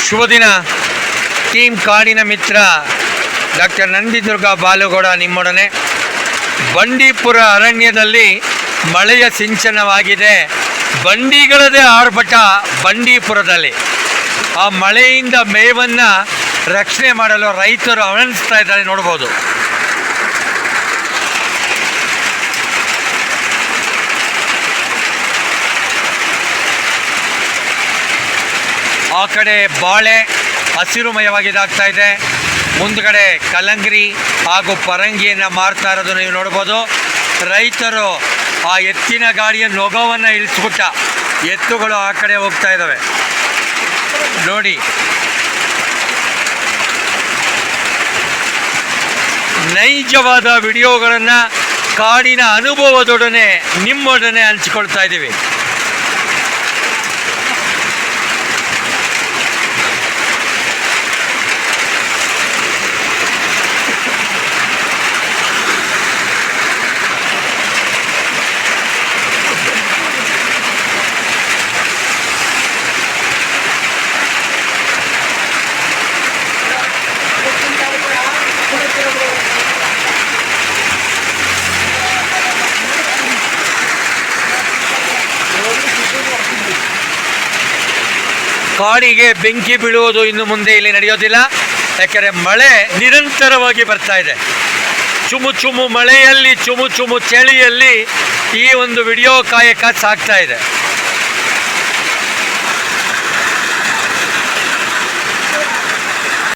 ಶುಭ ದಿನ. ಟೀಮ್ ಕಾಡಿನ ಮಿತ್ರ ಡಾಕ್ಟರ್ ನಂದಿದುರ್ಗ ಬಾಲುಗೌಡ ನಿಮ್ಮೊಡನೆ. ಬಂಡೀಪುರ ಅರಣ್ಯದಲ್ಲಿ ಮಳೆಯ ಸಿಂಚನವಾಗಿದೆ. ಬಂಡಿಗಳದೇ ಆರ್ಭಟ ಬಂಡೀಪುರದಲ್ಲಿ. ಆ ಮಳೆಯಿಂದ ಮೇವನ್ನು ರಕ್ಷಣೆ ಮಾಡಲು ರೈತರು ಹವಣಿಸ್ತಾ ಇದ್ದಾರೆ, ನೋಡ್ಬೋದು. ಆ ಕಡೆ ಬಾಳೆ ಹಸಿರುಮಯವಾಗಿದ್ದಾಗ್ತಾ ಇದೆ. ಮುಂದ್ಗಡೆ ಕಲ್ಲಂಗರಿ ಹಾಗೂ ಪರಂಗಿಯನ್ನು ಮಾರ್ತಾ ಇರೋದು ನೀವು ನೋಡ್ಬೋದು. ರೈತರು ಆ ಎತ್ತಿನ ಗಾಡಿಯ ನೊಗವನ್ನು ಇಳಿಸ್ಬಿಟ್ಟ ಎತ್ತುಗಳು ಆ ಕಡೆ ಹೋಗ್ತಾ ಇದ್ದಾವೆ ನೋಡಿ. ನೈಜವಾದ ವಿಡಿಯೋಗಳನ್ನು ಕಾಡಿನ ಅನುಭವದೊಡನೆ ನಿಮ್ಮೊಡನೆ ಹಂಚಿಕೊಳ್ತಾ ಇದ್ದೀವಿ. ಕಾಡಿಗೆ ಬೆಂಕಿ ಬೀಳುವುದು ಇನ್ನು ಮುಂದೆ ಇಲ್ಲಿ ನಡೆಯೋದಿಲ್ಲ. ಯಾಕೆಂದರೆ ಮಳೆ ನಿರಂತರವಾಗಿ ಬರ್ತಾ ಇದೆ. ಚುಮು ಚುಮು ಮಳೆಯಲ್ಲಿ, ಚುಮು ಚುಮು ಚಳಿಯಲ್ಲಿ ಈ ಒಂದು ವಿಡಿಯೋ ಕಾಯಕ ಸಾಗ್ತಾ ಇದೆ.